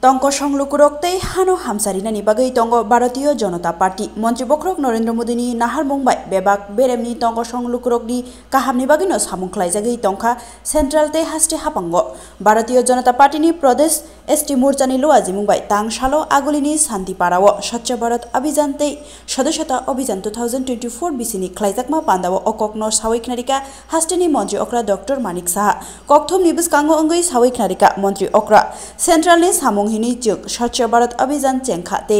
तंक संलुकुरक्तै हानो हामसारिनानि बागै तंग भारतीय जनता पार्टी मंत्री बख्रक नरेंद्र मोदीनि नाहार मुंबाय बेबाक बेरेमनि तंग संलुकुरकनि काहामनि बागैनो सामुं खलायजागै तंखा सेंट्रल ते हास्टे हापांग भारतीय जनता पार्टीनि प्रदेश एसटी मोर्चानि लोआजि मुंबाय तां सालो आगुलिनि शान्तिपाराव स्वच्छ भारत अभियान ते सदस्यता अभियान 2024 बिसिनि खलायजाकमा पान्दाव अककनो सावैखनारिका हास्टेनि मंत्री अक्रा डॉक्टर मानिक साहा ककथुमनि बुसकांगो अंगै सावैखनारिका मंत्री अक्रा सेंट्रलनि सामुं हिनी जुग स्वच्छ भारत अभियान चेंखाते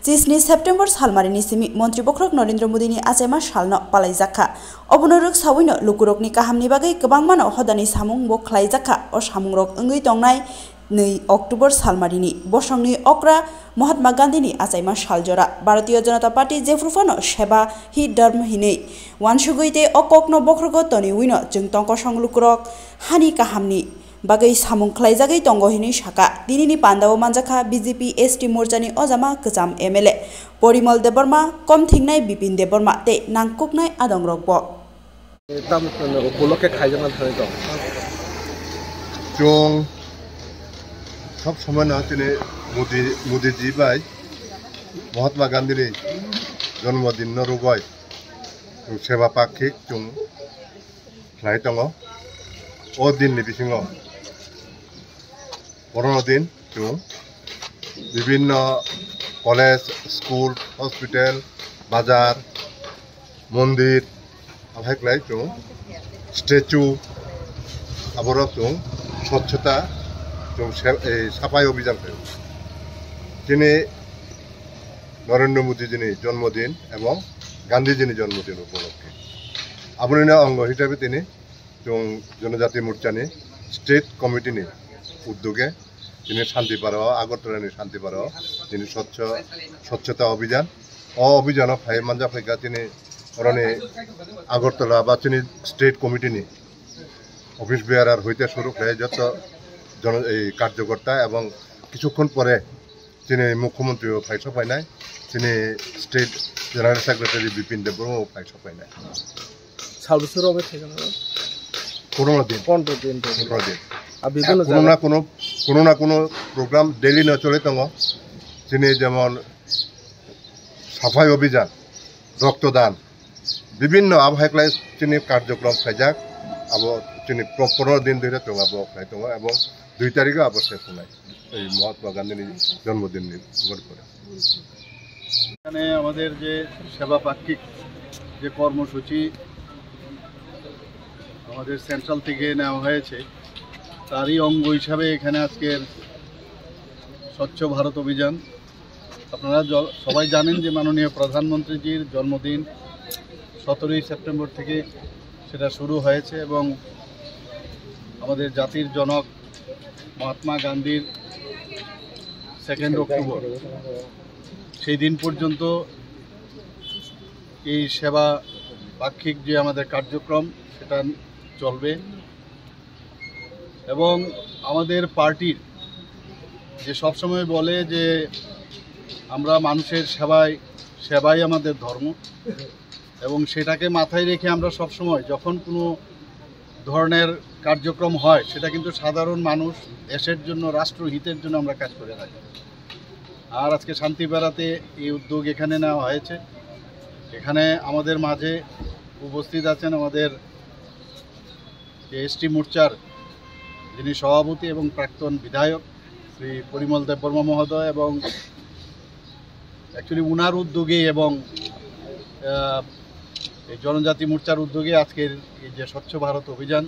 30 सेप्टेम्बर सालमारिनि सिमी मंत्री बख्रक नरेंद्र मोदीनि आचेमा सालनो पालायजाखा अबुनरुक सावैनो लुकुरकनि काहामनि बागै गोबांमानो हदानि सामुं बो खलायजाखा अ सामुंरक अंगै तंनाय 2 अक्टोबर सालमारिनि बसंनि अक्रा महात्मा गांधीनि आचाइमा सालजरा भारतीय जनता पार्टी जेफ्रुफानो सेवा हि धर्म हिनै वानसुगैते अककनो बख्रको तनि उइनो जों तंक संलुकुरक हानि काहामनि बागै सामुं खलायजागै तंग हिनि साका दिनिनि पान्दाव मानजाखा बीजेपी एसटी मोर्चानि अजामा गोजाम एमएलए परिमल देबबर्मा कमथिंनाय बिपिन देबबर्मा ते नांकुकनाय आदंरकब एकदम उपलक्षे खायजाना थानाय दं जों सब समय दिनै मोदीजी बाय महात्मा गांधीनि जन्मदिन रुबाय सेवा पाक्षिक जों खालाय दङ अ दिननि बिथिङाव कर'ना दिन जों विभिन्न कलेज स्कुल हस्पिटाल बाजार मन्दिर आमफ्राय जों स्टेचु आबरक जों स्वच्छता जों साफाई अभियान दिनै नरेंद्र मोदीजीनि जन्मदिन एवं गांधीजीनि जन्मदिन उपलक्षे आबनिनो अंग हिसाबै दिनै जों जनजाति मोर्चानि स्टेट कमिटिनि उद्योगे दिनै शान्तिपाराव आगरतलानि शान्तिपाराव दिनै स्वच्छता अभियान अभियानाव फाय मानजा फैगा दिनै अरनि आगरतला बाचुनि स्टेट कमिटिनि अफिस बेयारार हইতে शुरू खालाय যত कार्यकर्ता एवं কিছুক্ষণ পরে दिनै मुख्यमंत्री फाय सफायनाय दिनै state general secretary Bipin Debbarma फाय सफायनाय सालबोसोर হবে সেখানে 15 दिन 15 दिन আর বিভিন্ন কোনো না কোনো প্রোগ্রাম ডেইলি ন চলে দङ दिनै যেমন সাফাই অভিযান রক্তদান বিভিন্ন আবহাওয়ায় দিनै কার্যক্রম খাইজাক আবো দিनै 15 दिन ধরে দङ আবো খাই দङ এবং 2 তারিখে আবো শেষ হয় এই মহাত্মা গান্ধীর জন্মদিন করে এখানে আমাদের যে সেবা পাক্ষিক যে কর্মসূচি আমাদের সেন্ট্রাল থেকে নেওয়া হয়েছে তারই অঙ্গ হিসাবে এখানে আজকের স্বচ্ছ ভারত অভিযান আপনারা সবাই জানেন যে মাননীয় প্রধানমন্ত্রীজির জন্মদিন 17 সেপ্টেম্বর থেকে সেটা শুরু হয়েছে এবং আমাদের জাতির জনক মহাত্মা গান্ধীর 2 অক্টোবর সেই দিন পর্যন্ত এই সেবা পাক্ষিক যে আমাদের কার্যক্রম সেটা চলবে এবং আমাদের পার্টির যে সবসময় বলে যে আমরা মানুষের সেবাই আমাদের ধর্ম এবং সেটাকে মাথায় রেখে আমরা সবসময় যখন কোনো ধরনের কার্যক্রম হয় সেটা কিন্তু সাধারণ মানুষ দেশের জন্য রাষ্ট্রহিতের জন্য আমরা কাজ করে থাকি আর আজকে শান্তিপাড়াতে এই উদ্যোগ এখানে নেওয়া হয়েছে এখানে আমাদের মাঝে উপস্থিত আছেন আমাদের এসটি মোর্চার যিনি সভাপতি এবং প্রাক্তন বিধায়ক শ্রী পরিমল দেববর্মা মহোদয় এবং অ্যাকচুয়ালি উনার উদ্যোগে এবং এই জনজাতি মোর্চার উদ্যোগে আজকের এই যে স্বচ্ছ ভারত অভিযান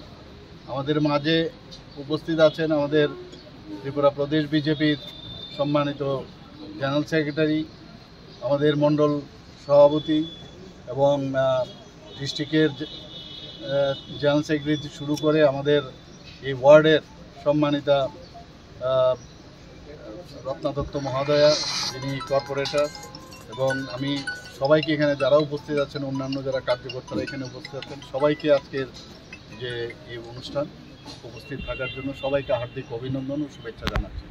আমাদের মাঝে উপস্থিত আছেন আমাদের ত্রিপুরা প্রদেশ বিজেপির সম্মানিত জেনারেল সেক্রেটারি আমাদের মণ্ডল সভাপতি এবং ডিস্ট্রিক্টের জেনারেল সেক্রেটারি শুরু করে আমাদের এই ওয়ার্ডের সম্মানিতা রত্না দত্ত মহোদয়া যিনি কর্পোরেটর এবং আমি সবাইকে এখানে যারা উপস্থিত আছেন অন্যান্য যারা কার্যকর্তারা এখানে উপস্থিত আছেন সবাইকে আজকের যে এই অনুষ্ঠান উপস্থিত থাকার জন্য সবাইকে হার্দিক অভিনন্দন ও শুভেচ্ছা জানাচ্ছি।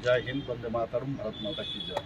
জয় হিন্দ, বন্দে মাতরম, ভারত মাতা কি জয়।